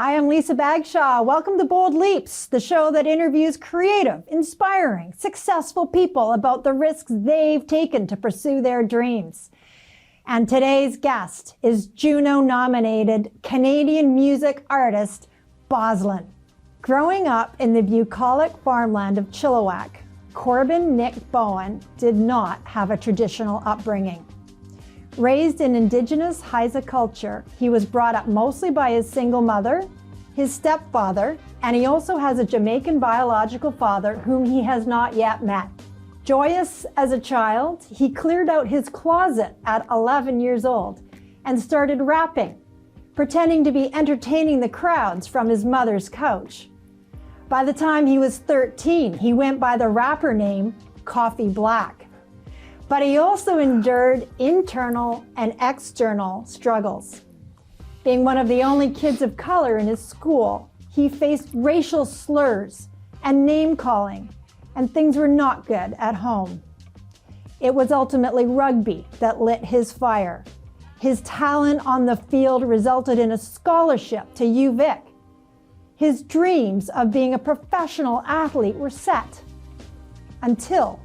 Hi, I'm Lisa Bagshaw. Welcome to Bold Leaps, the show that interviews creative, inspiring, successful people about the risks they've taken to pursue their dreams. And today's guest is Juno Nominated Canadian music artist Boslen. Growing up in the bucolic farmland of Chilliwack, Corbin Nick Bowen did not have a traditional upbringing. Raised in Indigenous Haida culture, he was brought up mostly by his single mother, his stepfather, and he also has a Jamaican biological father whom he has not yet met. Joyous as a child, he cleared out his closet at 11 years old and started rapping, pretending to be entertaining the crowds from his mother's couch. By the time he was 13, he went by the rapper name Coffee Black. But he also endured internal and external struggles. Being one of the only kids of color in his school, he faced racial slurs and name-calling, and things were not good at home. It was ultimately rugby that lit his fire. His talent on the field resulted in a scholarship to UVic. His dreams of being a professional athlete were set until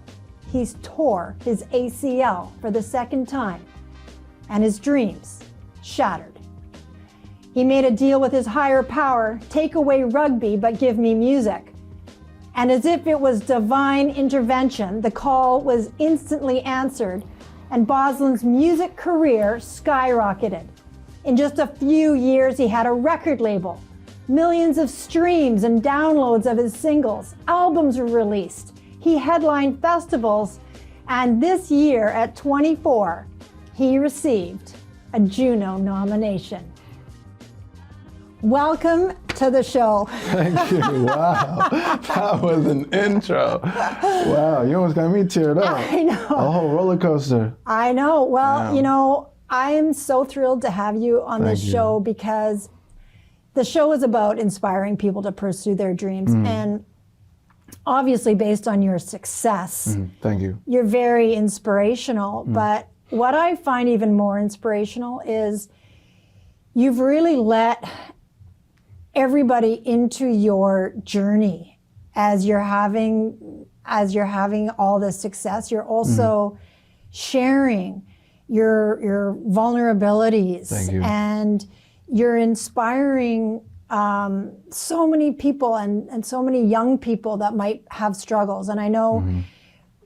he tore his ACL for the second time, and his dreams shattered. He made a deal with his higher power: take away rugby, but give me music. And as if it was divine intervention, the call was instantly answered, and Boslen's music career skyrocketed. In just a few years, he had a record label, millions of streams and downloads of his singles, albums were released. He headlined festivals, and this year at 24, he received a Juno nomination. Welcome to the show. Thank you. Wow. That was an intro. Wow, you almost got me teared up. I know. A whole roller coaster. I know. Well, you know, I am so thrilled to have you on this show because the show is about inspiring people to pursue their dreams. And obviously, based on your success, Thank you. you're very inspirational. But what I find even more inspirational is you've really let everybody into your journey as you're having all this success. You're also sharing your vulnerabilities. Thank you. And you're inspiring so many people and so many young people that might have struggles. And I know,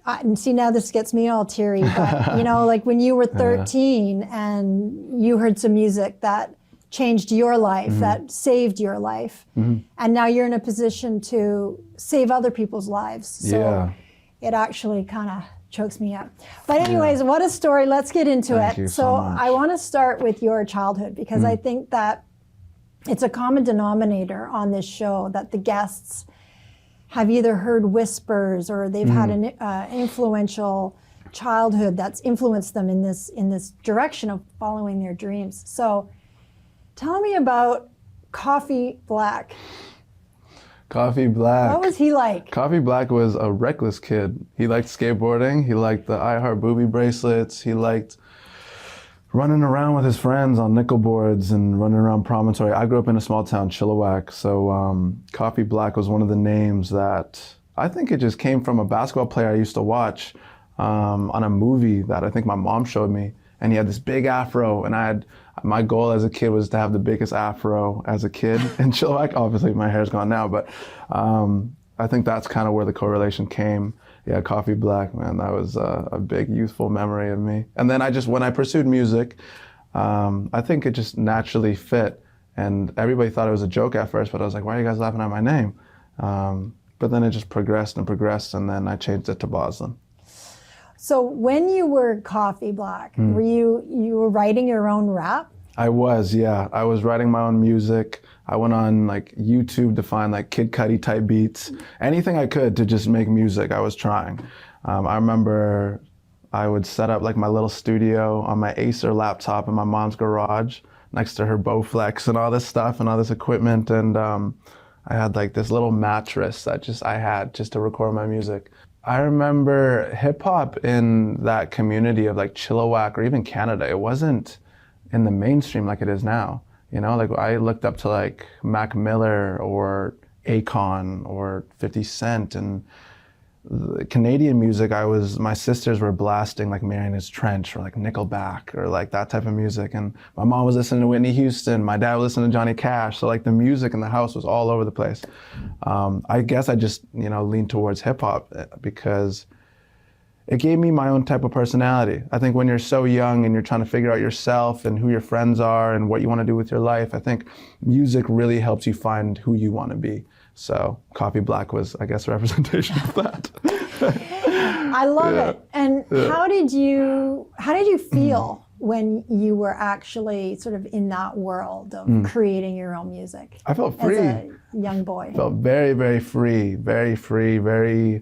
and see, now this gets me all teary, but you know, like when you were 13 and you heard some music that changed your life, that saved your life, and now you're in a position to save other people's lives. So it actually kind of chokes me up. But anyways, what a story. Let's get into Thank it. you so much. I want to start with your childhood because I think that it's a common denominator on this show that the guests have either heard whispers or they've had an influential childhood that's influenced them in this direction of following their dreams. So tell me about Coffee Black. Coffee Black. What was he like? Coffee Black was a reckless kid. He liked skateboarding. He liked the I Heart Booby bracelets. He liked running around with his friends on nickel boards and running around Promontory. I grew up in a small town, Chilliwack, so Coffee Black was one of the names that I think it just came from a basketball player I used to watch on a movie that I think my mom showed me, and he had this big afro, and my goal as a kid was to have the biggest afro as a kid in Chilliwack. Obviously my hair's gone now, but I think that's kind of where the correlation came. Yeah, Coffee Black, man, that was a big youthful memory of me. And then when I pursued music, I think it just naturally fit. And everybody thought it was a joke at first, but I was like, why are you guys laughing at my name? But then it just progressed and progressed, and then I changed it to Boslen. So when you were Coffee Black, were you writing your own rap? I was, yeah. I was writing my own music. I went on like YouTube to find like Kid Cudi type beats. Anything I could to just make music, I was trying. I remember I would set up like my little studio on my Acer laptop in my mom's garage next to her Bowflex and all this stuff and all this equipment. And I had like this little mattress that I had just to record my music. I remember hip hop in that community of like Chilliwack or even Canada, it wasn't in the mainstream like it is now. You know, like I looked up to like Mac Miller or Akon or 50 Cent, and the Canadian music, my sisters were blasting like Marianas Trench or like Nickelback or like that type of music. And my mom was listening to Whitney Houston, my dad was listening to Johnny Cash. So like the music in the house was all over the place. I guess I just, you know, leaned towards hip hop because it gave me my own type of personality. I think when you're so young and you're trying to figure out yourself and who your friends are and what you want to do with your life, I think music really helps you find who you want to be. So Coffee Black was, I guess, a representation of that. I love it. And how did you feel when you were actually sort of in that world of creating your own music? I felt free. As a young boy. I felt very, very free, very,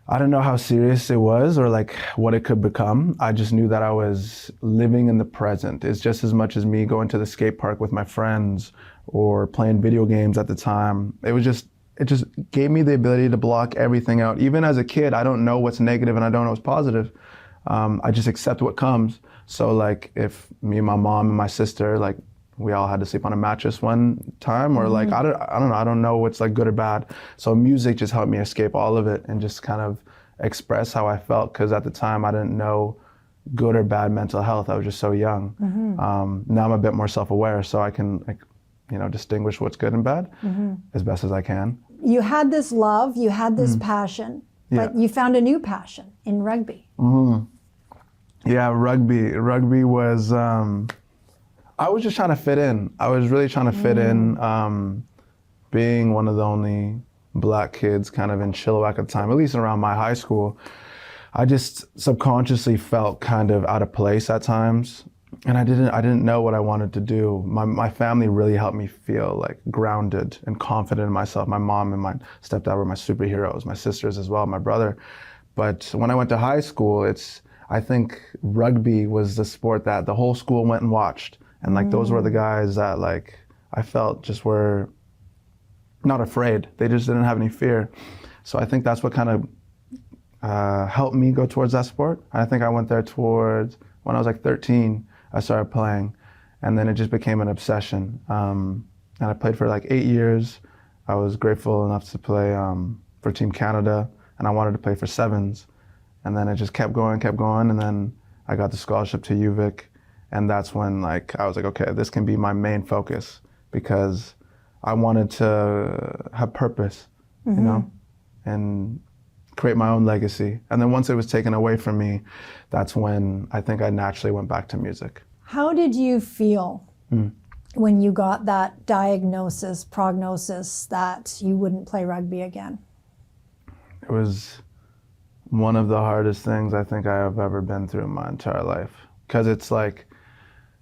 I don't know how serious it was or like what it could become. I just knew that I was living in the present. It's just as much as me going to the skate park with my friends or playing video games at the time. It just gave me the ability to block everything out. Even as a kid, I don't know what's negative and I don't know what's positive. I just accept what comes. So like if me and my mom and my sister, like we all had to sleep on a mattress one time, or like, I don't know what's like good or bad. So music just helped me escape all of it and just kind of express how I felt. Cause at the time I didn't know good or bad mental health. I was just so young. Now I'm a bit more self-aware, so I can like, you know, distinguish what's good and bad as best as I can. You had this love, you had this passion, but you found a new passion in rugby. Yeah, rugby was, I was just trying to fit in. I was really trying to fit in, being one of the only black kids kind of in Chilliwack at the time, at least around my high school. I just subconsciously felt kind of out of place at times. And I didn't know what I wanted to do. My family really helped me feel like grounded and confident in myself. My mom and my stepdad were my superheroes, my sisters as well, my brother. But when I went to high school, I think rugby was the sport that the whole school went and watched. And like those were the guys that like I felt just were not afraid. They just didn't have any fear. So I think that's what kind of helped me go towards that sport. I think I went there towards when I was like 13. I started playing, and then it just became an obsession. And I played for like 8 years. I was grateful enough to play for Team Canada, and I wanted to play for sevens. And then it just kept going, and then I got the scholarship to UVic. And that's when like I was like, okay, this can be my main focus, because I wanted to have purpose, you know, and create my own legacy. And then once it was taken away from me, that's when I think I naturally went back to music. How did you feel when you got that prognosis that you wouldn't play rugby again? It was one of the hardest things I think I have ever been through in my entire life. Because it's like,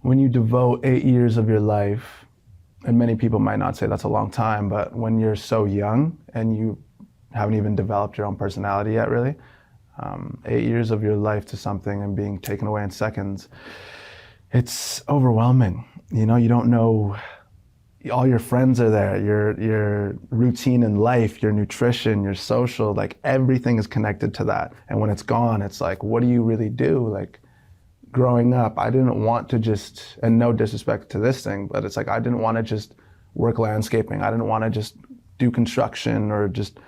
when you devote 8 years of your life, and many people might not say that's a long time, but when you're so young and you haven't even developed your own personality yet, really, 8 years of your life to something and being taken away in seconds, it's overwhelming. You know, you don't know, all your friends are there, your routine in life, your nutrition, your social, like everything is connected to that. And when it's gone, it's like, what do you really do? Like, growing up, I didn't want to just, and no disrespect to this thing, but it's like I didn't want to just work landscaping. I didn't want to just do construction or just,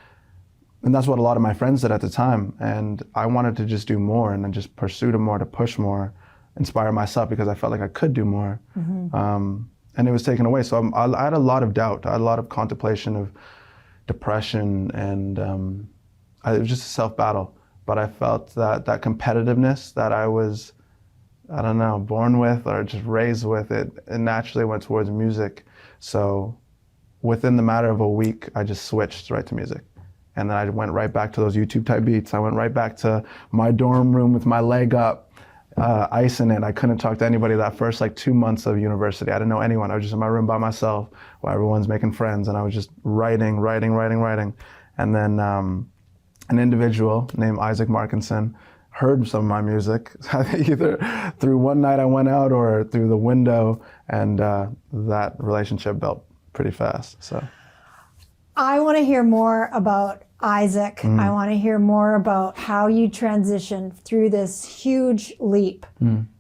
and that's what a lot of my friends did at the time. And I wanted to just do more and then just pursue more, to push more, inspire myself, because I felt like I could do more. And it was taken away. So I had a lot of doubt. I had a lot of contemplation of depression, and it was just a self-battle. But I felt that competitiveness that I was, I don't know, born with or just raised with, it naturally went towards music. So within the matter of a week, I just switched right to music. And then I went right back to those YouTube type beats. I went right back to my dorm room with my leg up, icing it. I couldn't talk to anybody that first like 2 months of university. I didn't know anyone. I was just in my room by myself while everyone's making friends. And I was just writing. And then an individual named Isaac Markinson heard some of my music, either through one night I went out or through the window, and that relationship built pretty fast. So I want to hear more about Isaac. I want to hear more about how you transitioned through this huge leap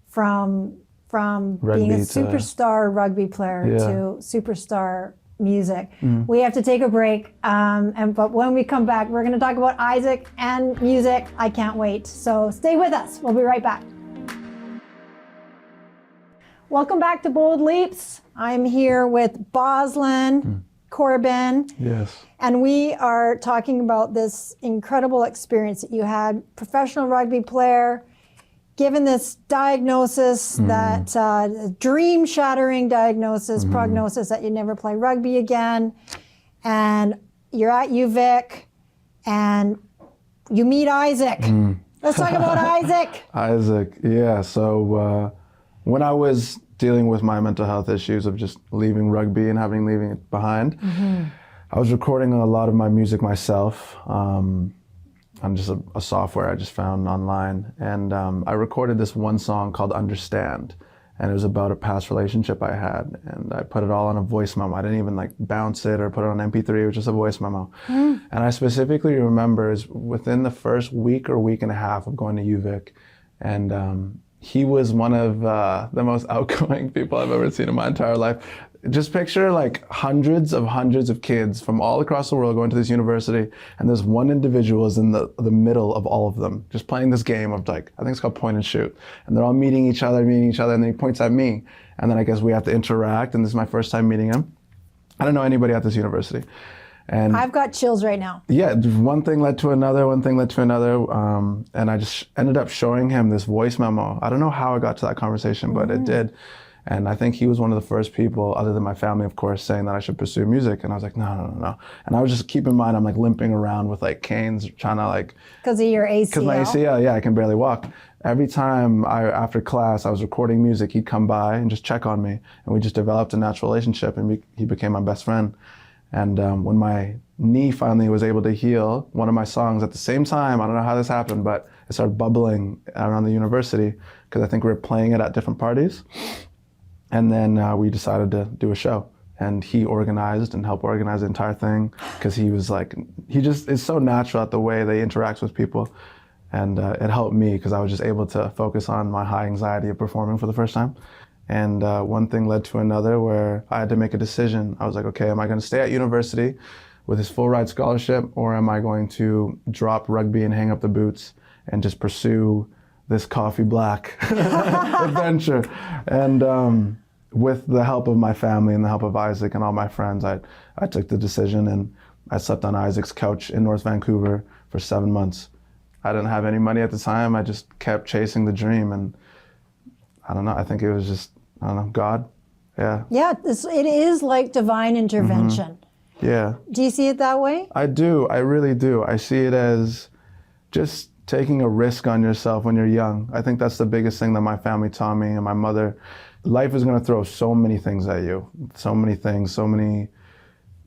from from Rugby being a to- superstar rugby player Yeah. to superstar music. We have to take a break, but when we come back, we're going to talk about Isaac and music. I can't wait. So stay with us. We'll be right back. Welcome back to Bold Leaps. I'm here with Boslen, Corbin, Yes. and we are talking about this incredible experience that you had, professional rugby player, given this diagnosis, that dream-shattering diagnosis, prognosis that you never play rugby again, and you're at UVic, and you meet Isaac. Let's talk about Isaac. Isaac, yeah. So when I was dealing with my mental health issues of just leaving rugby and leaving it behind, I was recording a lot of my music myself on just a software I just found online. And I recorded this one song called Understand. And it was about a past relationship I had. And I put it all on a voice memo. I didn't even like bounce it or put it on MP3, it was just a voice memo. And I specifically remember is within the first week or week and a half of going to UVic, and he was one of the most outgoing people I've ever seen in my entire life. Just picture like hundreds of kids from all across the world going to this university, and this one individual is in the middle of all of them, just playing this game of like, I think it's called point and shoot. And they're all meeting each other, and then he points at me. And then I guess we have to interact, and this is my first time meeting him. I don't know anybody at this university. And I've got chills right now. yeah, one thing led to another, and I just ended up showing him this voice memo. I don't know how I got to that conversation, but it did. And I think he was one of the first people, other than my family, of course, saying that I should pursue music. And I was like, no. And I was just, keep in mind, I'm like limping around with like canes, trying to like... Because of your ACL? Because my ACL, yeah, I can barely walk. Every time after class, I was recording music, he'd come by and just check on me. And we just developed a natural relationship, and he became my best friend. And when my knee finally was able to heal, one of my songs at the same time, I don't know how this happened, but it started bubbling around the university because I think we were playing it at different parties. And then we decided to do a show. And he organized and helped organize the entire thing because he was like, he just is so natural at the way they interact with people. And it helped me because I was just able to focus on my high anxiety of performing for the first time. And one thing led to another where I had to make a decision. I was like, okay, am I going to stay at university with this full ride scholarship, or am I going to drop rugby and hang up the boots and just pursue this coffee black adventure? And with the help of my family and the help of Isaac and all my friends, I took the decision, and I slept on Isaac's couch in North Vancouver for 7 months. I didn't have any money at the time. I just kept chasing the dream, and I don't know, I think it was just, I don't know, God. Yeah. Yeah, it is like divine intervention. Yeah. Do you see it that way? I do. I really do. I see it as just taking a risk on yourself when you're young. I think that's the biggest thing that my family taught me, and my mother. Life is going to throw so many things at you. So many things, so many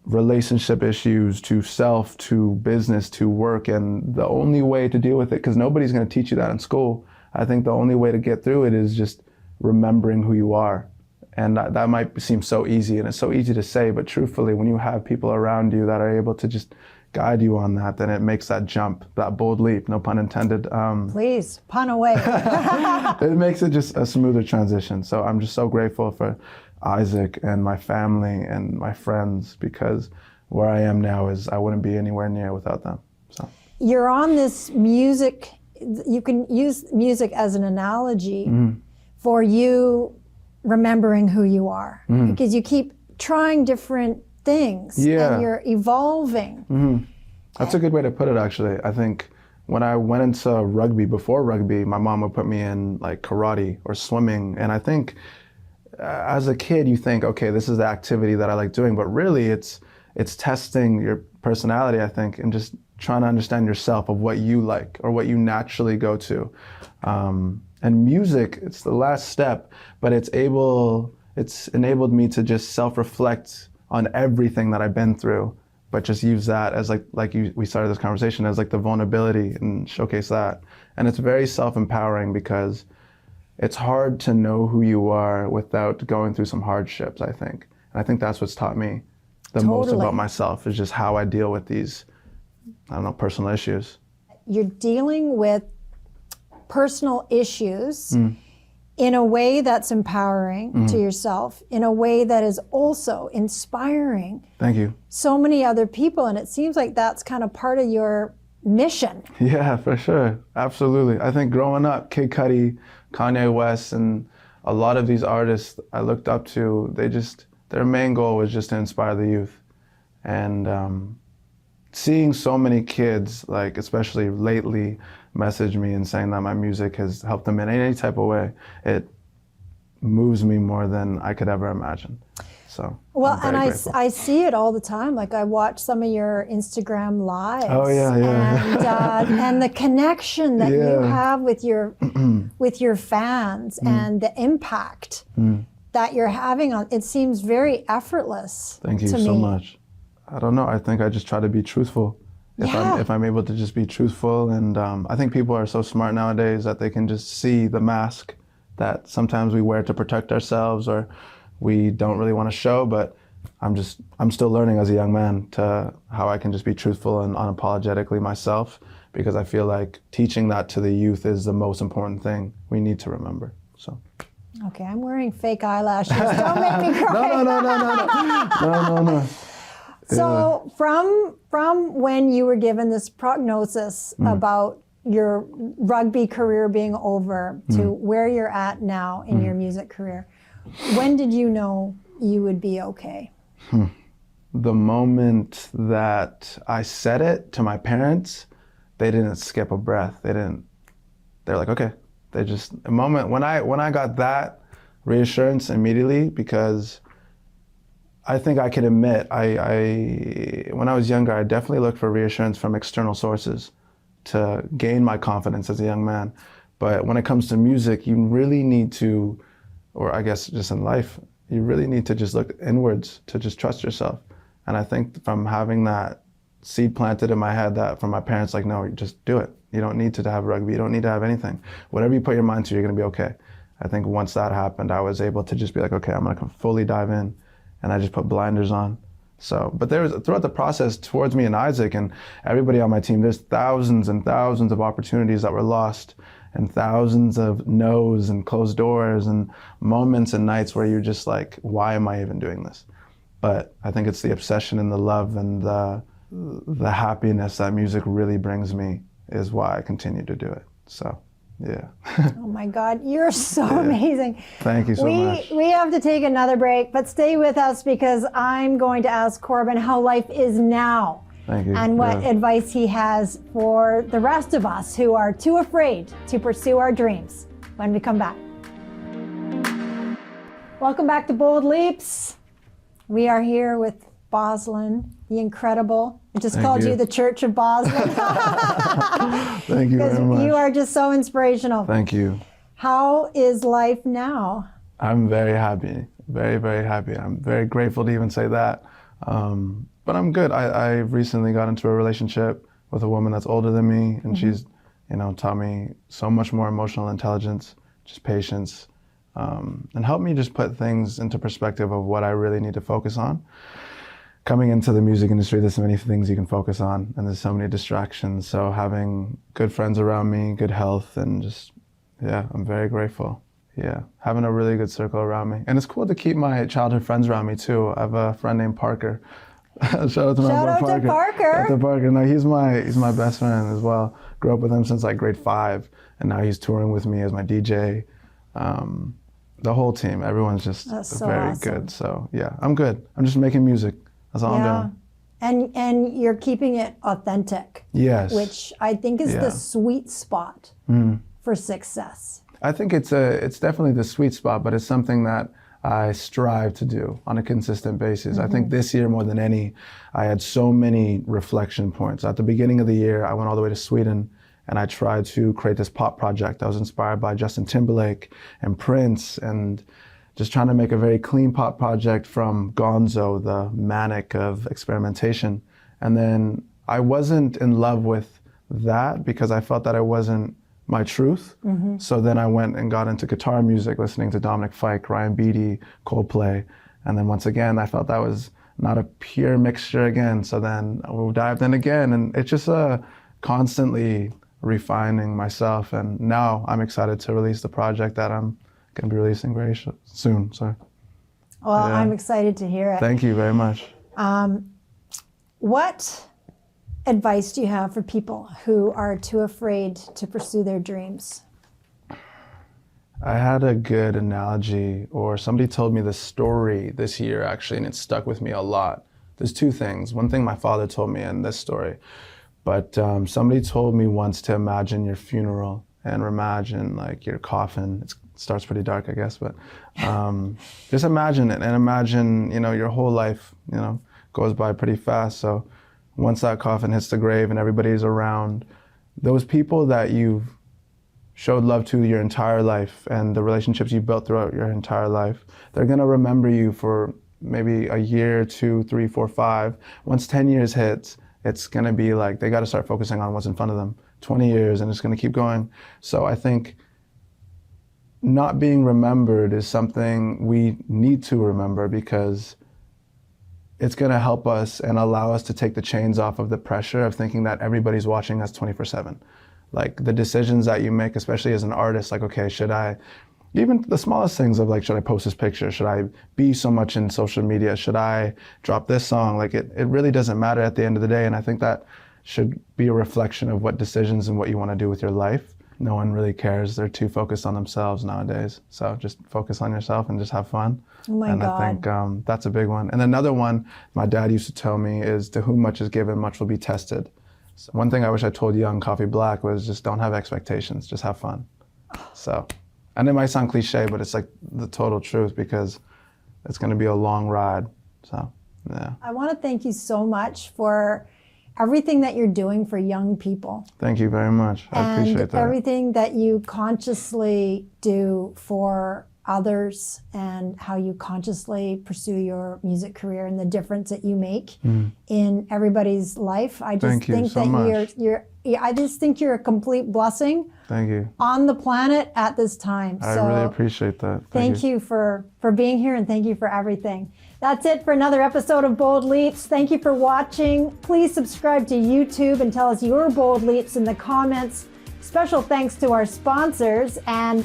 relationship issues, to self, to business, to work. And the only way to deal with it, because nobody's going to teach you that in school, I think the only way to get through it is just remembering who you are. And that might seem so easy, and it's so easy to say, but truthfully, when you have people around you that are able to just guide you on that, then it makes that jump, that bold leap, no pun intended. Please, pun away. It makes it just a smoother transition. So I'm just so grateful for Isaac and my family and my friends, because where I am now is I wouldn't be anywhere near without them. So You're on this music, you can use music as an analogy for you remembering who you are, because you keep trying different things and you're evolving. That's a good way to put it, actually. I think when I went into rugby, before rugby, my mom would put me in like karate or swimming. And I think as a kid, you think, okay, this is the activity that I like doing, but really it's testing your personality, I think, and just trying to understand yourself of what you like or what you naturally go to. And music, it's the last step, but it's enabled me to just self-reflect on everything that I've been through, but just use that as we started this conversation, as like the vulnerability, and showcase that. And it's very self-empowering, because it's hard to know who you are without going through some hardships, I think. And I think that's what's taught me the most about myself, is just how I deal with these, I don't know, personal issues. You're dealing with personal issues in a way that's empowering to yourself, in a way that is also inspiring Thank you. so many other people. And it seems like that's kind of part of your mission. Yeah, for sure. Absolutely. I think growing up, Kid Cudi, Kanye West, and a lot of these artists I looked up to, their main goal was just to inspire the youth. And seeing so many kids, like especially lately, message me and saying that my music has helped them in any type of way, it moves me more than I could ever imagine. So, well, and I see it all the time. Like I watch some of your Instagram lives. Oh yeah. And the connection that you have with your fans and the impact that you're having on it seems very effortless. Thank you so much. I don't know. I think I just try to be truthful. If I'm able to just be truthful, and I think people are so smart nowadays that they can just see the mask that sometimes we wear to protect ourselves or we don't really want to show. But I'm still learning as a young man to how I can just be truthful and unapologetically myself, because I feel like teaching that to the youth is the most important thing we need to remember. So. Okay, I'm wearing fake eyelashes. Don't make me cry. No. So from when you were given this prognosis about your rugby career being over to where you're at now in your music career, when did you know you would be okay? The moment that I said it to my parents, they didn't skip a breath. They're like, okay. A moment when I got that reassurance immediately, because I think I can admit, when I was younger, I definitely looked for reassurance from external sources to gain my confidence as a young man. But when it comes to music, you really need to, or I guess just in life, you really need to just look inwards to just trust yourself. And I think from having that seed planted in my head that from my parents, like, no, just do it. You don't need to have rugby. You don't need to have anything. Whatever you put your mind to, you're going to be okay. I think once that happened, I was able to just be like, okay, I'm going to fully dive in. And I just put blinders on. So, but throughout the process towards me and Isaac and everybody on my team, there's thousands and thousands of opportunities that were lost, and thousands of no's and closed doors and moments and nights where you're just like, why am I even doing this? But I think it's the obsession and the love and the happiness that music really brings me is why I continue to do it. So. Yeah. Oh my God, you're so amazing. Thank you so much. We have to take another break, but stay with us because I'm going to ask Corbin how life is now. Thank you. And what advice he has for the rest of us who are too afraid to pursue our dreams when we come back. Welcome back to Bold Leaps. We are here with Boslen, the incredible. I just called you the Church of Boslen. Thank you very much. You are just so inspirational. Thank you. How is life now? I'm very happy, very, very happy. I'm very grateful to even say that. But I'm good. I recently got into a relationship with a woman that's older than me, and she's, taught me so much more emotional intelligence, just patience, and helped me just put things into perspective of what I really need to focus on. Coming into the music industry, there's so many things you can focus on, and there's so many distractions. So having good friends around me, good health, and just, I'm very grateful. Yeah, having a really good circle around me. And it's cool to keep my childhood friends around me too. I have a friend named Parker. Shout out to my boy Parker. Shout out to Parker. No, he's my best friend as well. Grew up with him since like grade 5, and now he's touring with me as my DJ. The whole team, everyone's just very good. So yeah, I'm good. I'm just making music. That's all I'm doing. And you're keeping it authentic. Yes. Which I think is the sweet spot for success. I think it's definitely the sweet spot, but it's something that I strive to do on a consistent basis. I think this year more than any, I had so many reflection points. At the beginning of the year, I went all the way to Sweden and I tried to create this pop project. I was inspired by Justin Timberlake and Prince, and just trying to make a very clean pop project from Gonzo, the manic of experimentation. And then I wasn't in love with that because I felt that it wasn't my truth. So then I went and got into guitar music, listening to Dominic Fike, Ryan Beatty, Coldplay. And then once again, I felt that was not a pure mixture again. So then I dived in again, and it's just constantly refining myself. And now I'm excited to release the project that I'm Gonna be releasing very soon. Sorry. Well, Yeah. I'm excited to hear it. Thank you very much. What advice do you have for people who are too afraid to pursue their dreams? I had a good analogy, or somebody told me this story this year actually, and it stuck with me a lot. There's two things. One thing my father told me in this story, but somebody told me once to imagine your funeral and imagine like your coffin. It starts pretty dark, I guess, but just imagine it and imagine, you know, your whole life, you know, goes by pretty fast. So once that coffin hits the grave and everybody's around, those people that you've showed love to your entire life and the relationships you built throughout your entire life, they're gonna remember you for maybe a year, 2, 3, 4, 5. Once 10 years hits, it's gonna be like they gotta start focusing on what's in front of them. 20 years and it's gonna keep going. So I think not being remembered is something we need to remember, because it's gonna help us and allow us to take the chains off of the pressure of thinking that everybody's watching us 24/7. Like the decisions that you make, especially as an artist, like, okay, should I, even the smallest things of like, should I post this picture? Should I be so much in social media? Should I drop this song? Like it really doesn't matter at the end of the day. And I think that should be a reflection of what decisions and what you want to do with your life. No one really cares. They're too focused on themselves nowadays. So just focus on yourself and just have fun. Oh my and God. I think that's a big one. And another one my dad used to tell me is, to whom much is given, much will be tested. So one thing I wish I told young Coffee Black was just don't have expectations, just have fun. So, and it might sound cliche, but it's like the total truth, because it's going to be a long ride. So, yeah. I want to thank you so much for everything that you're doing for young people. Thank you very much. I appreciate that. And everything that you consciously do for others, and how you consciously pursue your music career and the difference that you make in everybody's life. I just Thank you think so that much. I just think you're a complete blessing Thank you. on the planet at this time. I So really appreciate that. thank you for being here, and thank you for everything. That's it for another episode of Bold Leaps. Thank you for watching. Please subscribe to YouTube and tell us your bold leaps in the comments. Special thanks to our sponsors, and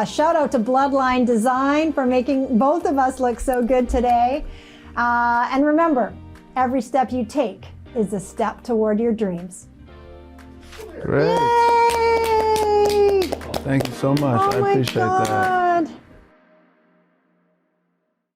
shout out to Bloodline Design for making both of us look so good today. And remember, every step you take is a step toward your dreams. Great. Yay! Thank you so much. Oh I my appreciate God. that.